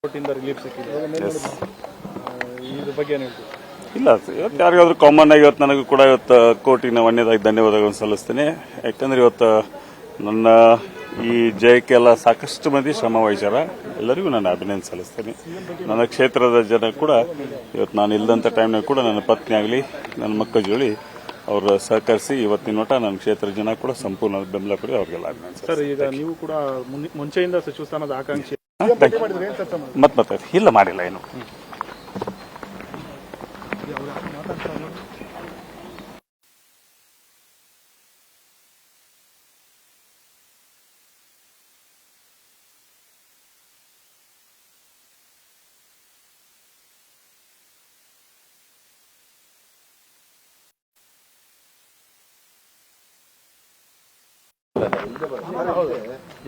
ಕೋರ್ಟಿಂದ relief ಸಿಕ್ಕಿದೆ. ಇದ್ರ ಬಗ್ಗೆ ಏನು ಹೇಳ್ತೀವಿ? ಇಲ್ಲ, ಇವತ್ತು ಯಾರಿಗಾದ್ರೂ ಕಾಮನ್ ಆಗಿ ಇವತ್ತು ನನಗೂ ಕೂಡ ಇವತ್ತು ಕೋರ್ಟಿನ ವನ್ಯದಾಗಿ ಧನ್ಯವಾದಗಳನ್ನು ಸಲ್ಲಿಸ್ತೇನೆ. ಯಾಕಂದ್ರೆ ಇವತ್ತು ನನ್ನ ಈ ಜಯಕ್ಕೆಲ್ಲ ಸಾಕಷ್ಟು ಮಂದಿ ಶ್ರಮ ವಹಿಸ್ಯಾರ. ಎಲ್ಲರಿಗೂ ನಾನು ಅಭಿನಂದನೆ ಸಲ್ಲಿಸ್ತೇನೆ. ನನ್ನ ಕ್ಷೇತ್ರದ ಜನ ಕೂಡ ಇವತ್ತು ನಾನು ಇಲ್ಲದಂತ ಟೈಮ್ನಾಗ ಕೂಡ ನನ್ನ ಪತ್ನಿ ಆಗಲಿ ನನ್ನ ಮಕ್ಕಳ ಜೋಡಿ ಅವರು ಸಹಕರಿಸಿ ಇವತ್ತಿನ ಮಟ್ಟ ನನ್ನ ಕ್ಷೇತ್ರದ ಜನ ಕೂಡ ಸಂಪೂರ್ಣ ಬೆಂಬಲ ಕೊಡಿ. ಅವ್ರಿಗೆಲ್ಲ ಅಭಿನಂದನೆ ಸರ್. ಈಗ ನೀವು ಕೂಡ ಮುಂಚೆಯಿಂದ ಸಚಿವ ಸ್ಥಾನದ ಆಕಾಂಕ್ಷಿ ಮತ್ತೆ ಇಲ್ಲ ಮಾಡಿಲ್ಲ ಏನು.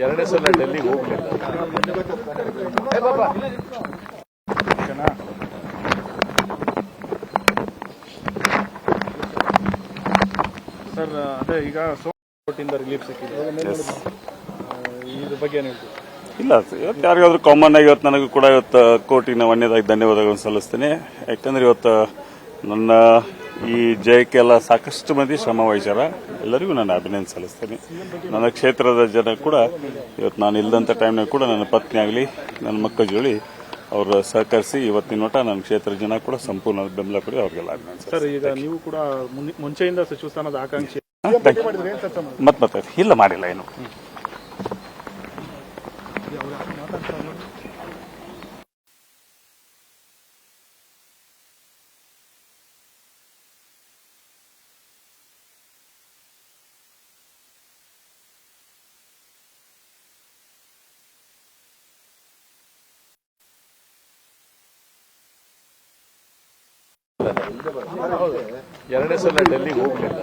ಎರಡನೇ ಸಲ ಡೆಲ್ಲಿಗೆ ಹೋಗ್ಲಿಲ್ಲ. ಸರ್, ಅದೇ ಈಗ ಕೋರ್ಟಿಂದ ರಿಲೀಫ್ ಸಿಕ್ಕಿದೆ. ಇದ್ರ ಬಗ್ಗೆ ಏನು ಹೇಳ್ತೀವಿ? ಇಲ್ಲ, ಇವತ್ತು ಯಾರಿಗಾದ್ರೂ ಕಾಮನ್ ಆಗಿ ಇವತ್ತು ನನಗೂ ಕೂಡ ಇವತ್ತು ಕೋರ್ಟಿನ ವನ್ಯದಾಗಿ ಧನ್ಯವಾದಗಳನ್ನು ಸಲ್ಲಿಸ್ತೇನೆ. ಯಾಕಂದ್ರೆ ಇವತ್ತು ನನ್ನ ಈ ಜಯಕ್ಕೆಲ್ಲ ಸಾಕಷ್ಟು ಮಂದಿ ಶ್ರಮ ವಹಿಸ್ಯಾರ. ಎಲ್ಲರಿಗೂ ನಾನು ಅಭಿನಂದನೆ ಸಲ್ಲಿಸ್ತೇನೆ. ನನ್ನ ಕ್ಷೇತ್ರದ ಜನ ಕೂಡ ಇವತ್ತು ನಾನು ಇಲ್ಲದಂತ ಟೈಮ್ನಾಗ ಕೂಡ ನನ್ನ ಪತ್ನಿ ಆಗಲಿ ನನ್ನ ಮಕ್ಕಳ ಜೋಡಿ ಅವರು ಸಹಕರಿಸಿ ಇವತ್ತಿನ ಮಟ್ಟ ನನ್ನ ಕ್ಷೇತ್ರದ ಜನ ಕೂಡ ಸಂಪೂರ್ಣ ಬೆಂಬಲ ಕೊಡಿ. ಅವ್ರಿಗೆಲ್ಲ ಅಭಿನಂದನೆ. ಸರ್, ಈಗ ನೀವು ಕೂಡ ಮುಂಚೆಯಿಂದ ಸಚಿವ ಸ್ಥಾನದ ಆಕಾಂಕ್ಷಿ ಮತ್ತೆ ಇಲ್ಲ ಮಾಡಿಲ್ಲ ಏನು. ಎರಡನೇ ಸಲ ಡೆಲ್ಲಿಗೆ ಹೋಗ್ಲಿಲ್ಲ.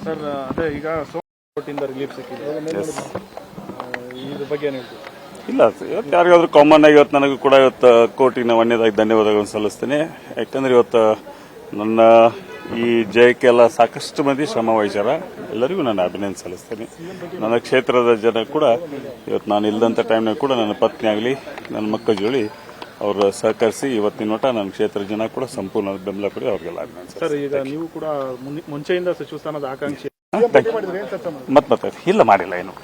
ಸರ್, ಅದೇ ಈಗ ಕೋರ್ಟಿಂದ ರಿಲೀಫ್ ಸಿಕ್ಕಿದೆ. ಇದ್ರ ಬಗ್ಗೆ ಏನು ಹೇಳ್ತೀವಿ? ಇಲ್ಲ, ಇವತ್ತು ಯಾರಿಗಾದ್ರೂ ಕಾಮನ್ ಆಗಿ ಇವತ್ತು ನನಗೂ ಕೂಡ ಇವತ್ತು ಕೋರ್ಟಿನ ವನ್ಯದಾಗಿ ಧನ್ಯವಾದಗಳನ್ನು ಸಲ್ಲಿಸ್ತೇನೆ. ಯಾಕಂದ್ರೆ ಇವತ್ತು ನನ್ನ ಈ ಜಯಕ್ಕೆಲ್ಲ ಸಾಕಷ್ಟು ಮಂದಿ ಶ್ರಮ ವಹಿಸ್ಯಾರ. ಎಲ್ಲರಿಗೂ ನಾನು ಅಭಿನಂದನೆ ಸಲ್ಲಿಸ್ತೇನೆ. ನನ್ನ ಕ್ಷೇತ್ರದ ಜನ ಕೂಡ ಇವತ್ತು ನಾನು ಇಲ್ಲದಂತ ಟೈಮ್ನಾಗ ಕೂಡ ನನ್ನ ಪತ್ನಿ ಆಗಲಿ ನನ್ನ ಮಕ್ಕಳ ಜೋಡಿ ಅವರು ಸಹಕರಿಸಿ ಇವತ್ತಿನ ಮಟ್ಟ ನನ್ನ ಕ್ಷೇತ್ರದ ಜನ ಕೂಡ ಸಂಪೂರ್ಣ ಬೆಂಬಲ ಕೊಡಿ. ಅವ್ರಿಗೆಲ್ಲ ಅಭಿನಂದನೆ. ಸರ್, ಈಗ ನೀವು ಕೂಡ ಮುಂಚೆಯಿಂದ ಸಚಿವ ಸ್ಥಾನದ ಆಕಾಂಕ್ಷಿ ಮತ್ತೆ ಇಲ್ಲ ಮಾಡಿಲ್ಲ ಏನು.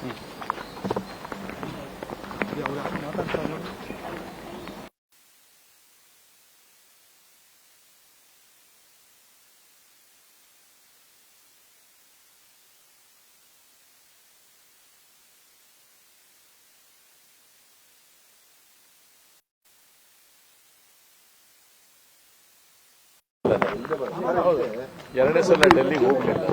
ಎರಡನೇ ಸಲ ಡೆಲ್ಲಿಗೆ ಹೋಗ್ಲಿಲ್ಲ.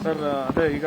ಸರ್, ಅದೇ ಈಗ